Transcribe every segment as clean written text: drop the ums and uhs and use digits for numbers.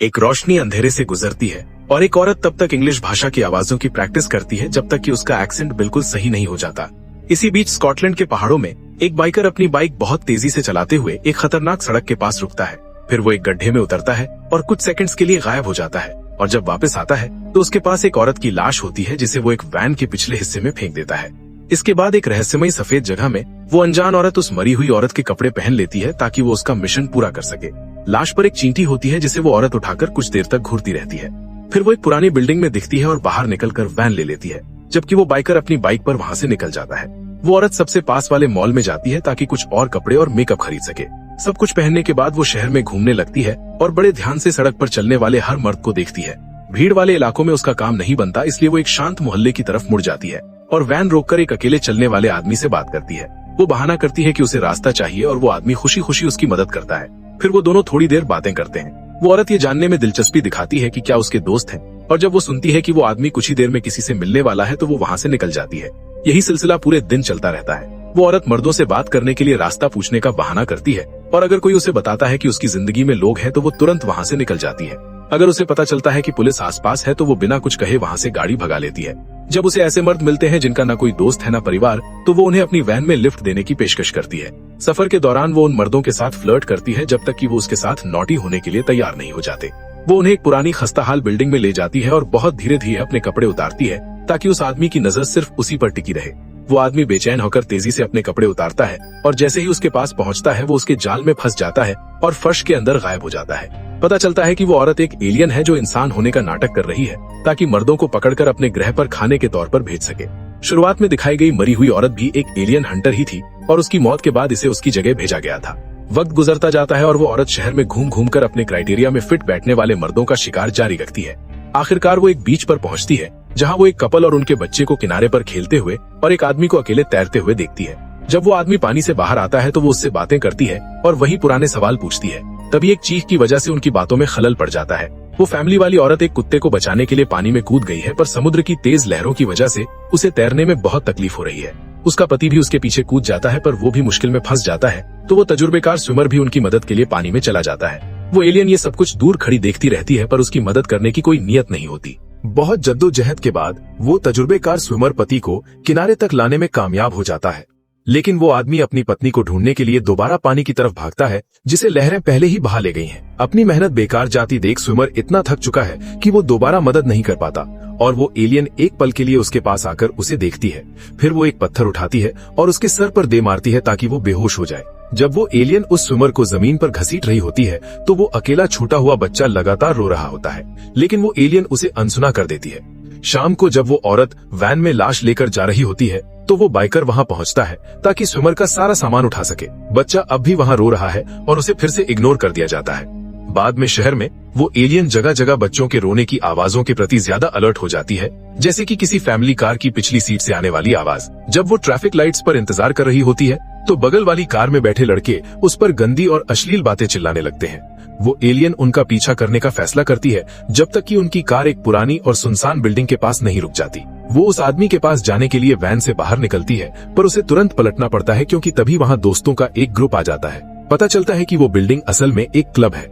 एक रोशनी अंधेरे से गुजरती है और एक औरत तब तक इंग्लिश भाषा की आवाजों की प्रैक्टिस करती है जब तक कि उसका एक्सेंट बिल्कुल सही नहीं हो जाता। इसी बीच स्कॉटलैंड के पहाड़ों में एक बाइकर अपनी बाइक बहुत तेजी से चलाते हुए एक खतरनाक सड़क के पास रुकता है। फिर वो एक गड्ढे में उतरता है और कुछ सेकंड्स के लिए गायब हो जाता है और जब वापस आता है तो उसके पास एक औरत की लाश होती है जिसे वो एक वैन के पिछले हिस्से में फेंक देता है। इसके बाद एक रहस्यमयी सफेद जगह में वो अनजान औरत उस मरी हुई औरत के कपड़े पहन लेती है ताकि वो उसका मिशन पूरा कर सके। लाश पर एक चींटी होती है जिसे वो औरत उठाकर कुछ देर तक घूरती रहती है। फिर वो एक पुरानी बिल्डिंग में दिखती है और बाहर निकलकर वैन ले लेती है, जबकि वो बाइकर अपनी बाइक पर वहाँ से निकल जाता है। वो औरत सबसे पास वाले मॉल में जाती है ताकि कुछ और कपड़े और मेकअप खरीद सके। सब कुछ पहनने के बाद वो शहर में घूमने लगती है और बड़े ध्यान से सड़क पर चलने वाले हर मर्द को देखती है। भीड़ वाले इलाकों में उसका काम नहीं बनता, इसलिए वो एक शांत मोहल्ले की तरफ मुड़ जाती है और वैन रोककर एक अकेले चलने वाले आदमी से बात करती है। वो बहाना करती है कि उसे रास्ता चाहिए और वो आदमी खुशी खुशी उसकी मदद करता है। फिर वो दोनों थोड़ी देर बातें करते हैं। वो औरत ये जानने में दिलचस्पी दिखाती है कि क्या उसके दोस्त हैं, और जब वो सुनती है कि वो आदमी कुछ ही देर में किसी से मिलने वाला है तो वो वहाँ से निकल जाती है। यही सिलसिला पूरे दिन चलता रहता है। वो औरत मर्दों से बात करने के लिए रास्ता पूछने का बहाना करती है और अगर कोई उसे बताता है कि उसकी जिंदगी में लोग हैं तो वो तुरंत वहाँ से निकल जाती है। अगर उसे पता चलता है कि पुलिस आसपास है तो वो बिना कुछ कहे वहाँ से गाड़ी भगा लेती है। जब उसे ऐसे मर्द मिलते हैं जिनका न कोई दोस्त है न परिवार, तो वो उन्हें अपनी वैन में लिफ्ट देने की पेशकश करती है। सफर के दौरान वो उन मर्दों के साथ फ्लर्ट करती है जब तक कि वो उसके साथ नॉटी होने के लिए तैयार नहीं हो जाते। वो उन्हें एक पुरानी खस्ताहाल बिल्डिंग में ले जाती है और बहुत धीरे धीरे अपने कपड़े उतारती है ताकि उस आदमी की नजर सिर्फ उसी पर टिकी रहे। वो आदमी बेचैन होकर तेजी से अपने कपड़े उतारता है और जैसे ही उसके पास पहुंचता है वो उसके जाल में फंस जाता है और फर्श के अंदर गायब हो जाता है। पता चलता है कि वो औरत एक एलियन है जो इंसान होने का नाटक कर रही है ताकि मर्दों को पकड़कर अपने ग्रह पर खाने के तौर पर भेज सके। शुरुआत में दिखाई गई मरी हुई औरत भी एक एलियन हंटर ही थी और उसकी मौत के बाद इसे उसकी जगह भेजा गया था। वक्त गुजरता जाता है और वो औरत शहर में घूम घूम कर अपने क्राइटेरिया में फिट बैठने वाले मर्दों का शिकार जारी रखती है। आखिरकार वो एक बीच पर पहुंचती है जहां वो एक कपल और उनके बच्चे को किनारे पर खेलते हुए और एक आदमी को अकेले तैरते हुए देखती है। जब वो आदमी पानी से बाहर आता है तो वो उससे बातें करती है और वही पुराने सवाल पूछती है। तभी एक चीख की वजह से उनकी बातों में खलल पड़ जाता है। वो फैमिली वाली औरत एक कुत्ते को बचाने के लिए पानी में कूद गई है, पर समुद्र की तेज लहरों की वजह से उसे तैरने में बहुत तकलीफ हो रही है। उसका पति भी उसके पीछे कूद जाता है पर वो भी मुश्किल में फंस जाता है, तो वो तजुर्बेकार स्विमर भी उनकी मदद के लिए पानी में चला जाता है। वो एलियन ये सब कुछ दूर खड़ी देखती रहती है पर उसकी मदद करने की कोई नियत नहीं होती। बहुत जद्दोजहद के बाद वो तजुर्बेकार स्विमर पति को किनारे तक लाने में कामयाब हो जाता है, लेकिन वो आदमी अपनी पत्नी को ढूंढने के लिए दोबारा पानी की तरफ भागता है जिसे लहरें पहले ही बहा ले गई हैं। अपनी मेहनत बेकार जाती देख स्विमर इतना थक चुका है कि वो दोबारा मदद नहीं कर पाता और वो एलियन एक पल के लिए उसके पास आकर उसे देखती है। फिर वो एक पत्थर उठाती है और उसके सर पर दे मारती है ताकि वो बेहोश हो जाए। जब वो एलियन उस स्विमर को जमीन पर घसीट रही होती है तो वो अकेला छूटा हुआ बच्चा लगातार रो रहा होता है, लेकिन वो एलियन उसे अनसुना कर देती है। शाम को जब वो औरत वैन में लाश लेकर जा रही होती है तो वो बाइकर वहाँ पहुँचता है ताकि स्विमर का सारा सामान उठा सके। बच्चा अब भी वहाँ रो रहा है और उसे फिर से इग्नोर कर दिया जाता है। बाद में शहर में वो एलियन जगह जगह बच्चों के रोने की आवाजों के प्रति ज्यादा अलर्ट हो जाती है, जैसे कि किसी फैमिली कार की पिछली सीट से आने वाली आवाज। जब वो ट्रैफिक लाइट्स पर इंतजार कर रही होती है तो बगल वाली कार में बैठे लड़के उस पर गंदी और अश्लील बातें चिल्लाने लगते हैं। वो एलियन उनका पीछा करने का फैसला करती है जब तक कि उनकी कार एक पुरानी और सुनसान बिल्डिंग के पास नहीं रुक जाती। वो उस आदमी के पास जाने के लिए वैन से बाहर निकलती है पर उसे तुरंत पलटना पड़ता है क्योंकि तभी वहाँ दोस्तों का एक ग्रुप आ जाता है। पता चलता है कि वो बिल्डिंग असल में एक क्लब है।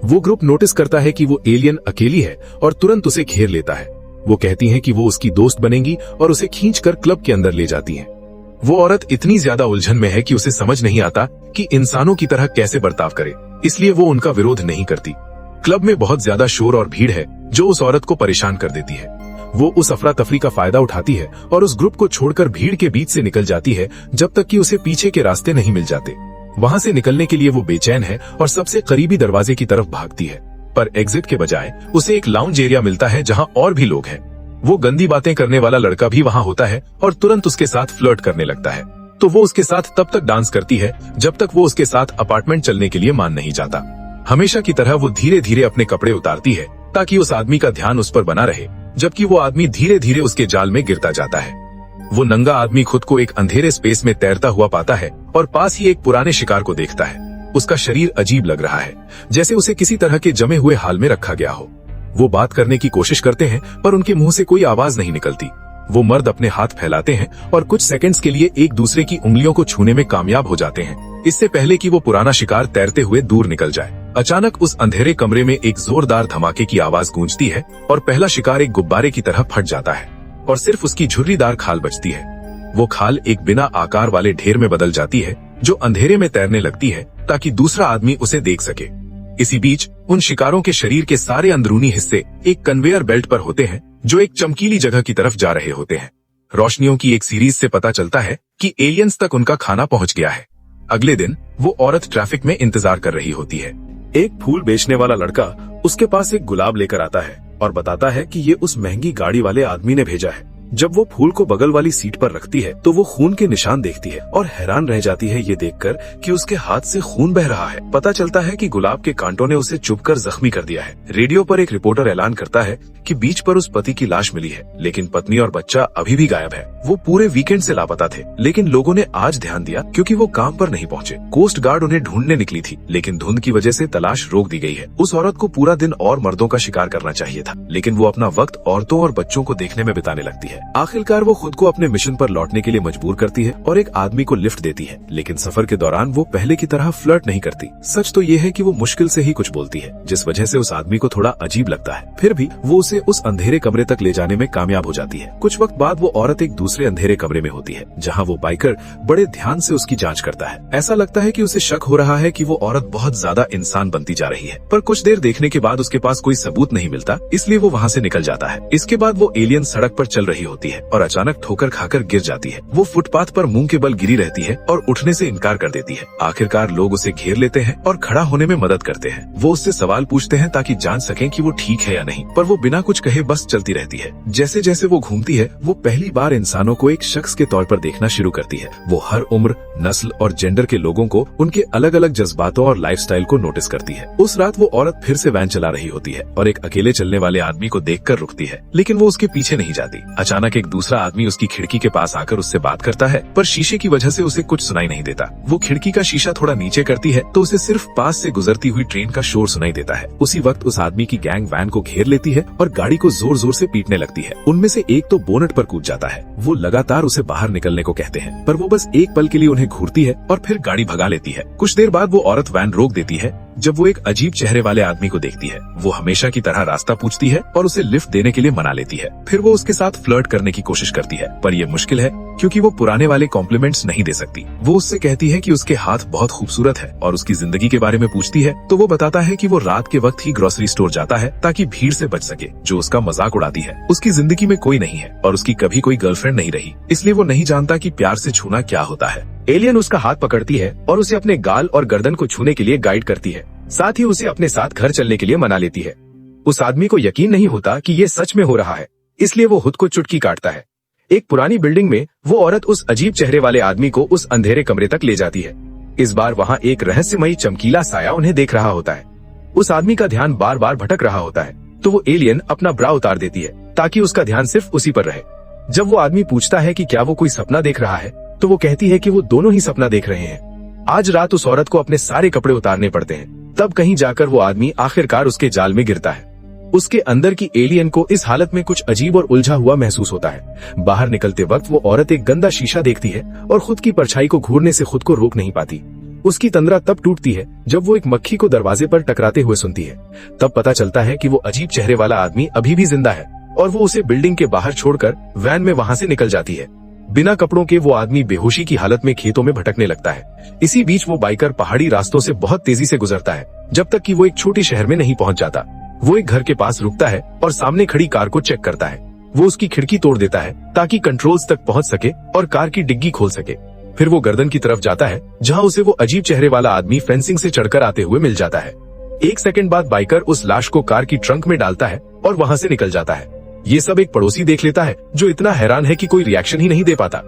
वो ग्रुप नोटिस करता है कि वो एलियन अकेली है और तुरंत उसे घेर लेता है। वो कहती है कि वो उसकी दोस्त बनेंगी और उसे खींचकर क्लब के अंदर ले जाती है। वो औरत इतनी ज्यादा उलझन में है कि उसे समझ नहीं आता कि इंसानों की तरह कैसे बर्ताव करे, इसलिए वो उनका विरोध नहीं करती। क्लब में बहुत ज्यादा शोर और भीड़ है जो उस औरत को परेशान कर देती है। वो उस अफरा तफरी का फायदा उठाती है और उस ग्रुप को छोड़कर भीड़ के बीच से निकल जाती है जब तक कि उसे पीछे के रास्ते नहीं मिल जाते। वहाँ से निकलने के लिए वो बेचैन है और सबसे करीबी दरवाजे की तरफ भागती है, पर एग्जिट के बजाय उसे एक लाउंज एरिया मिलता है जहाँ और भी लोग हैं। वो गंदी बातें करने वाला लड़का भी वहाँ होता है और तुरंत उसके साथ फ्लर्ट करने लगता है, तो वो उसके साथ तब तक डांस करती है जब तक वो उसके साथ अपार्टमेंट चलने के लिए मान नहीं जाता। हमेशा की तरह वो धीरे धीरे अपने कपड़े उतारती है ताकि उस आदमी का ध्यान उस पर बना रहे, जबकि वो आदमी धीरे धीरे उसके जाल में गिरता जाता है। वो नंगा आदमी खुद को एक अंधेरे स्पेस में तैरता हुआ पाता है और पास ही एक पुराने शिकार को देखता है। उसका शरीर अजीब लग रहा है, जैसे उसे किसी तरह के जमे हुए हाल में रखा गया हो। वो बात करने की कोशिश करते हैं पर उनके मुंह से कोई आवाज नहीं निकलती। वो मर्द अपने हाथ फैलाते हैं और कुछ सेकंड्स के लिए एक दूसरे की उंगलियों को छूने में कामयाब हो जाते हैं, इससे पहले कि वो पुराना शिकार तैरते हुए दूर निकल जाए। अचानक उस अंधेरे कमरे में एक जोरदार धमाके की आवाज गूंजती है और पहला शिकार एक गुब्बारे की तरह फट जाता है और सिर्फ उसकी झुर्रीदार खाल बचती है। वो खाल एक बिना आकार वाले ढेर में बदल जाती है जो अंधेरे में तैरने लगती है ताकि दूसरा आदमी उसे देख सके। इसी बीच उन शिकारों के शरीर के सारे अंदरूनी हिस्से एक कन्वेयर बेल्ट पर होते हैं जो एक चमकीली जगह की तरफ जा रहे होते हैं। रोशनियों की एक सीरीज से पता चलता है कि एलियंस तक उनका खाना पहुंच गया है। अगले दिन वो औरत ट्रैफिक में इंतजार कर रही होती है। एक फूल बेचने वाला लड़का उसके पास एक गुलाब लेकर आता है और बताता है कि ये उस महंगी गाड़ी वाले आदमी ने भेजा है। जब वो फूल को बगल वाली सीट पर रखती है तो वो खून के निशान देखती है और हैरान रह जाती है ये देखकर कि उसके हाथ से खून बह रहा है। पता चलता है कि गुलाब के कांटों ने उसे चुभकर जख्मी कर दिया है। रेडियो पर एक रिपोर्टर ऐलान करता है कि बीच पर उस पति की लाश मिली है, लेकिन पत्नी और बच्चा अभी भी गायब है। वो पूरे वीकेंड से लापता थे, लेकिन लोगों ने आज ध्यान दिया क्योंकि वो काम पर नहीं पहुंचे। कोस्ट गार्ड उन्हें ढूंढने निकली थी, लेकिन धुंध की वजह से तलाश रोक दी गई है। उस औरत को पूरा दिन और मर्दों का शिकार करना चाहिए था, लेकिन वो अपना वक्त औरतों और बच्चों को देखने में बिताने लगती है। आखिरकार वो खुद को अपने मिशन पर लौटने के लिए मजबूर करती है और एक आदमी को लिफ्ट देती है, लेकिन सफर के दौरान वो पहले की तरह फ्लर्ट नहीं करती। सच तो ये है कि वो मुश्किल से ही कुछ बोलती है, जिस वजह से उस आदमी को थोड़ा अजीब लगता है। फिर भी वो उसे उस अंधेरे कमरे तक ले जाने में कामयाब हो जाती है। कुछ वक्त बाद वो औरत एक दूसरे अंधेरे कमरे में होती है, जहाँ वो बाइकर बड़े ध्यान से उसकी जांच करता है। ऐसा लगता है कि उसे शक हो रहा है कि वो औरत बहुत ज्यादा इंसान बनती जा रही है, पर कुछ देर देखने के बाद उसके पास कोई सबूत नहीं मिलता, इसलिए वो वहाँ से निकल जाता है। इसके बाद वो एलियन सड़क पर चल रही होती है और अचानक ठोकर खाकर गिर जाती है। वो फुटपाथ पर मुंह के बल गिरी रहती है और उठने से इनकार कर देती है। आखिरकार लोग उसे घेर लेते हैं और खड़ा होने में मदद करते हैं। वो उससे सवाल पूछते हैं ताकि जान सकें कि वो ठीक है या नहीं, पर वो बिना कुछ कहे बस चलती रहती है। जैसे जैसे वो घूमती है, वो पहली बार इंसानों को एक शख्स के तौर पर देखना शुरू करती है। वो हर उम्र, नस्ल और जेंडर के लोगों को, उनके अलग अलग जज्बातों और लाइफस्टाइल को नोटिस करती है। उस रात वो औरत फिर से वैन चला रही होती है और एक अकेले चलने वाले आदमी को देखकर रुकती है, लेकिन वो उसके पीछे नहीं जाती। अचानक एक दूसरा आदमी उसकी खिड़की के पास आकर उससे बात करता है, पर शीशे की वजह से उसे कुछ सुनाई नहीं देता। वो खिड़की का शीशा थोड़ा नीचे करती है तो उसे सिर्फ पास से गुजरती हुई ट्रेन का शोर सुनाई देता है। उसी वक्त उस आदमी की गैंग वैन को घेर लेती है और गाड़ी को जोर जोर से पीटने लगती है। उनमें से एक तो बोनट पर कूद जाता है। वो लगातार उसे बाहर निकलने को कहते हैं, पर वो बस एक पल के लिए उन्हें घूरती है और फिर गाड़ी भगा लेती है। कुछ देर बाद वो औरत वैन रोक देती है जब वो एक अजीब चेहरे वाले आदमी को देखती है। वो हमेशा की तरह रास्ता पूछती है और उसे लिफ्ट देने के लिए मना लेती है। फिर वो उसके साथ फ्लर्ट करने की कोशिश करती है, पर ये मुश्किल है क्योंकि वो पुराने वाले कॉम्प्लीमेंट्स नहीं दे सकती। वो उससे कहती है कि उसके हाथ बहुत खूबसूरत है और उसकी जिंदगी के बारे में पूछती है तो वो बताता है कि वो रात के वक्त ही ग्रोसरी स्टोर जाता है ताकि भीड़ से बच सके, जो उसका मजाक उड़ाती है। उसकी जिंदगी में कोई नहीं है और उसकी कभी कोई गर्लफ्रेंड नहीं रही, इसलिए वो नहीं जानता कि प्यार से छूना क्या होता है। एलियन उसका हाथ पकड़ती है और उसे अपने गाल और गर्दन को छूने के लिए गाइड करती है, साथ ही उसे अपने साथ घर चलने के लिए मना लेती है। उस आदमी को यकीन नहीं होता कि ये सच में हो रहा है, इसलिए वो खुद को चुटकी काटता है। एक पुरानी बिल्डिंग में वो औरत उस अजीब चेहरे वाले आदमी को उस अंधेरे कमरे तक ले जाती है। इस बार वहाँ एक रहस्यमयी चमकीला साया उन्हें देख रहा होता है। उस आदमी का ध्यान बार बार भटक रहा होता है, तो वो एलियन अपना ब्रा उतार देती है ताकि उसका ध्यान सिर्फ उसी पर रहे। जब वो आदमी पूछता है कि क्या वो कोई सपना देख रहा है, तो वो कहती है कि वो दोनों ही सपना देख रहे हैं। आज रात उस औरत को अपने सारे कपड़े उतारने पड़ते हैं। तब कहीं जाकर वो आदमी आखिरकार उसके जाल में गिरता है। उसके अंदर की एलियन को इस हालत में कुछ अजीब और उलझा हुआ महसूस होता है। बाहर निकलते वक्त वो औरत एक गंदा शीशा देखती है और खुद की परछाई को घूरने से खुद को रोक नहीं पाती। उसकी तंद्रा तब टूटती है जब वो एक मक्खी को दरवाजे पर टकराते हुए सुनती है। तब पता चलता है कि वो अजीब चेहरे वाला आदमी अभी भी जिंदा है और वो उसे बिल्डिंग के बाहर छोड़कर वैन में वहां से निकल जाती है। बिना कपड़ों के वो आदमी बेहोशी की हालत में खेतों में भटकने लगता है। इसी बीच वो बाइकर पहाड़ी रास्तों से बहुत तेजी से गुजरता है, जब तक कि वो एक छोटे शहर में नहीं पहुंच जाता। वो एक घर के पास रुकता है और सामने खड़ी कार को चेक करता है। वो उसकी खिड़की तोड़ देता है ताकि कंट्रोल्स तक पहुंच सके और कार की डिग्गी खोल सके। फिर वो गर्दन की तरफ जाता है, जहां उसे वो अजीब चेहरे वाला आदमी फेंसिंग से चढ़कर आते हुए मिल जाता है। एक सेकंड बाद बाइकर उस लाश को कार की ट्रंक में डालता है और वहां से निकल जाता है। ये सब एक पड़ोसी देख लेता है, जो इतना हैरान है कि कोई रिएक्शन ही नहीं दे पाता।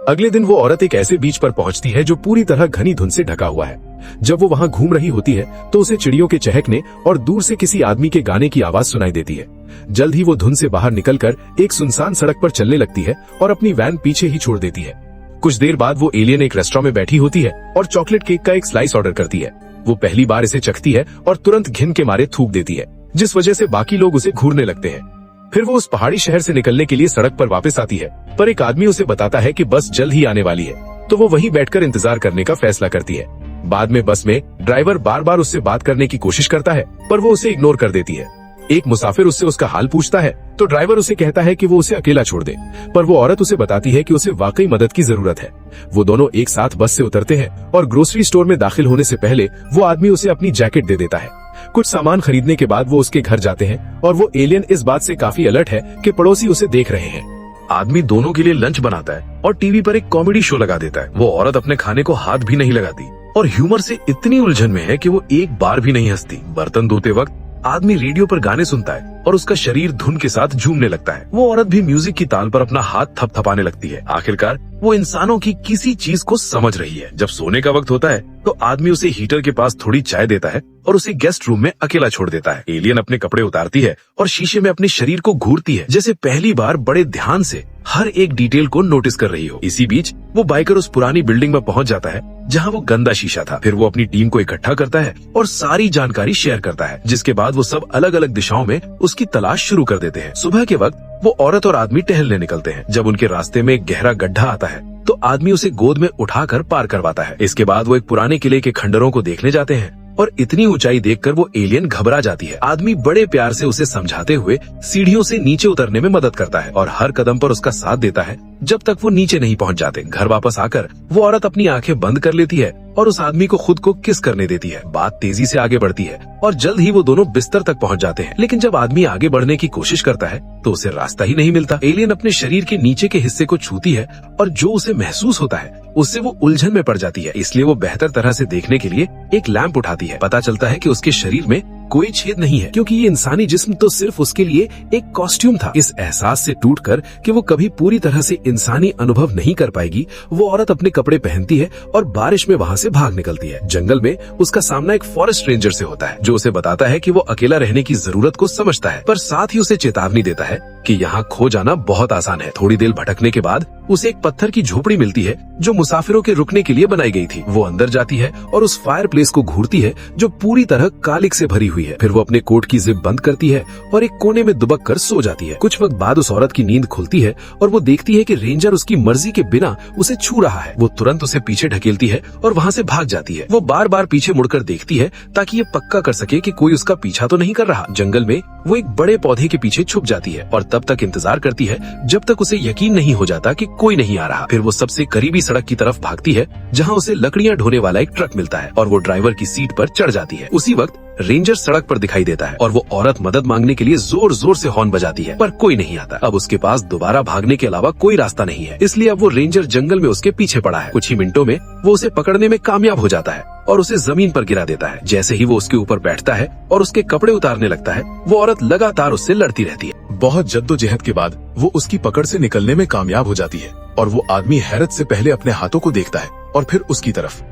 अगले दिन वो औरत एक ऐसे बीच पर पहुंचती है जो पूरी तरह घनी धुंध से ढका हुआ है। जब वो वहां घूम रही होती है तो उसे चिड़ियों के चहकने और दूर से किसी आदमी के गाने की आवाज सुनाई देती है। जल्द ही वो धुंध से बाहर निकलकर एक सुनसान सड़क पर चलने लगती है और अपनी वैन पीछे ही छोड़ देती है। कुछ देर बाद वो एलियन एक रेस्टोरेंट में बैठी होती है और चॉकलेट केक का एक स्लाइस ऑर्डर करती है। वो पहली बार इसे चखती है और तुरंत घिन के मारे थूक देती है, जिस वजह से बाकी लोग उसे घूरने लगते हैं। फिर वो उस पहाड़ी शहर से निकलने के लिए सड़क पर वापस आती है, पर एक आदमी उसे बताता है कि बस जल्द ही आने वाली है, तो वो वहीं बैठकर इंतजार करने का फैसला करती है। बाद में बस में ड्राइवर बार बार उससे बात करने की कोशिश करता है, पर वो उसे इग्नोर कर देती है। एक मुसाफिर उससे उसका हाल पूछता है तो ड्राइवर उसे कहता है कि वो उसे अकेला छोड़ दे, पर वो औरत उसे बताती है कि उसे वाकई मदद की जरूरत है। वो दोनों एक साथ बस से उतरते हैं और ग्रोसरी स्टोर में दाखिल होने से पहले वो आदमी उसे अपनी जैकेट दे देता है। कुछ सामान खरीदने के बाद वो उसके घर जाते हैं और वो एलियन इस बात से काफी अलर्ट है कि पड़ोसी उसे देख रहे हैं। आदमी दोनों के लिए लंच बनाता है और टीवी पर एक कॉमेडी शो लगा देता है। वो औरत अपने खाने को हाथ भी नहीं लगाती और ह्यूमर से इतनी उलझन में है कि वो एक बार भी नहीं हंसती। बर्तन धोते वक्त आदमी रेडियो पर गाने सुनता है और उसका शरीर धुन के साथ झूमने लगता है। वो औरत भी म्यूजिक की ताल पर अपना हाथ थपथपाने लगती है। आखिरकार वो इंसानों की किसी चीज को समझ रही है। जब सोने का वक्त होता है तो आदमी उसे हीटर के पास थोड़ी चाय देता है और उसे गेस्ट रूम में अकेला छोड़ देता है। एलियन अपने कपड़े उतारती है और शीशे में अपने शरीर को घूरती है, जैसे पहली बार बड़े ध्यान से हर एक डिटेल को नोटिस कर रही हो। इसी बीच वो बाइकर उस पुरानी बिल्डिंग में पहुंच जाता है जहां वो गंदा शीशा था। फिर वो अपनी टीम को इकट्ठा करता है और सारी जानकारी शेयर करता है, जिसके बाद वो सब अलग अलग दिशाओं में उसकी तलाश शुरू कर देते हैं। सुबह के वक्त वो औरत और आदमी टहलने निकलते हैं। जब उनके रास्ते में एक गहरा गड्ढा आता है तो आदमी उसे गोद में उठाकर पार करवाता है। इसके बाद वो एक पुराने किले के खंडरों को देखने जाते हैं और इतनी ऊंचाई देखकर वो एलियन घबरा जाती है। आदमी बड़े प्यार से उसे समझाते हुए सीढ़ियों से नीचे उतरने में मदद करता है और हर कदम पर उसका साथ देता है जब तक वो नीचे नहीं पहुंच जाते। घर वापस आकर वो औरत अपनी आंखें बंद कर लेती है और उस आदमी को खुद को किस करने देती है। बात तेजी से आगे बढ़ती है और जल्द ही वो दोनों बिस्तर तक पहुंच जाते हैं। लेकिन जब आदमी आगे बढ़ने की कोशिश करता है तो उसे रास्ता ही नहीं मिलता। एलियन अपने शरीर के नीचे के हिस्से को छूती है और जो उसे महसूस होता है उससे वो उलझन में पड़ जाती है। इसलिए वो बेहतर तरह से देखने के लिए एक लैंप उठाती है। पता चलता है कि उसके शरीर में कोई छेद नहीं है, क्योंकि ये इंसानी जिस्म तो सिर्फ उसके लिए एक कॉस्ट्यूम था। इस एहसास से टूटकर कि वो कभी पूरी तरह से इंसानी अनुभव नहीं कर पाएगी, वो औरत अपने कपड़े पहनती है और बारिश में वहाँ से भाग निकलती है। जंगल में उसका सामना एक फॉरेस्ट रेंजर से होता है, जो उसे बताता है कि वो अकेला रहने की जरूरत को समझता है, पर साथ ही उसे चेतावनी देता है कि यहाँ खो जाना बहुत आसान है। थोड़ी देर भटकने के बाद उसे एक पत्थर की झोपड़ी मिलती है जो मुसाफिरों के रुकने के लिए बनाई गई थी। वो अंदर जाती है और उस फायर प्लेस को घूरती है जो पूरी तरह कालिक से भरी हुई है। फिर वो अपने कोट की जिप बंद करती है और एक कोने में दुबक कर सो जाती है। कुछ वक्त बाद उस औरत की नींद खुलती है और वो देखती है कि रेंजर उसकी मर्जी के बिना उसे छू रहा है। वो तुरंत उसे पीछे ढकेलती है और वहाँ से भाग जाती है। वो बार बार पीछे मुड़कर देखती है ताकि ये पक्का कर सके कि कोई उसका पीछा तो नहीं कर रहा। जंगल में वो एक बड़े पौधे के पीछे छुप जाती है और तब तक इंतजार करती है जब तक उसे यकीन नहीं हो जाता कि कोई नहीं आ रहा। फिर वो सबसे करीबी सड़क की तरफ भागती है जहाँ उसे लकड़ियाँ ढोने वाला एक ट्रक मिलता है और वो ड्राइवर की सीट पर चढ़ जाती है। उसी वक्त रेंजर सड़क पर दिखाई देता है और वो औरत मदद मांगने के लिए जोर जोर से हॉर्न बजाती है, पर कोई नहीं आता। अब उसके पास दोबारा भागने के अलावा कोई रास्ता नहीं है, इसलिए अब वो रेंजर जंगल में उसके पीछे पड़ा है। कुछ ही मिनटों में वो उसे पकड़ने में कामयाब हो जाता है और उसे जमीन पर गिरा देता है। जैसे ही वो उसके ऊपर बैठता है और उसके कपड़े उतारने लगता है, वो औरत लगातार उससे लड़ती रहती है। बहुत जद्दोजहद के बाद वो उसकी पकड़ से निकलने में कामयाब हो जाती है और वो आदमी हैरत से पहले अपने हाथों को देखता है और फिर उसकी तरफ।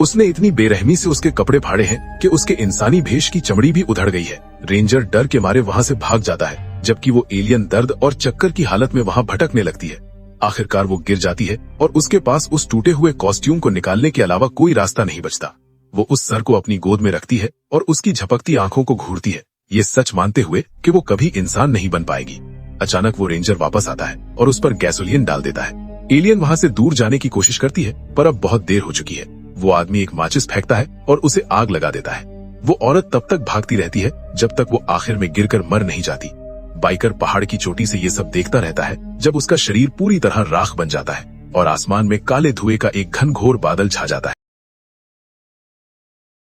उसने इतनी बेरहमी से उसके कपड़े फाड़े हैं कि उसके इंसानी भेष की चमड़ी भी उधड़ गई है। रेंजर डर के मारे वहाँ से भाग जाता है, जबकि वो एलियन दर्द और चक्कर की हालत में वहाँ भटकने लगती है। आखिरकार वो गिर जाती है और उसके पास उस टूटे हुए कॉस्ट्यूम को निकालने के अलावा कोई रास्ता नहीं बचता। वो उस सर को अपनी गोद में रखती है और उसकी झपकती आंखों को घूरती है, ये सच मानते हुए कि वो कभी इंसान नहीं बन पाएगी। अचानक वो रेंजर वापस आता है और उस पर गैसोलीन डाल देता है। एलियन वहाँ से दूर जाने की कोशिश करती है, पर अब बहुत देर हो चुकी है। वो आदमी एक माचिस फेंकता है और उसे आग लगा देता है। वो औरत तब तक भागती रहती है जब तक वो आखिर में गिरकर मर नहीं जाती। बाइकर पहाड़ की चोटी से ये सब देखता रहता है जब उसका शरीर पूरी तरह राख बन जाता है और आसमान में काले धुएं का एक घनघोर बादल छा जाता है।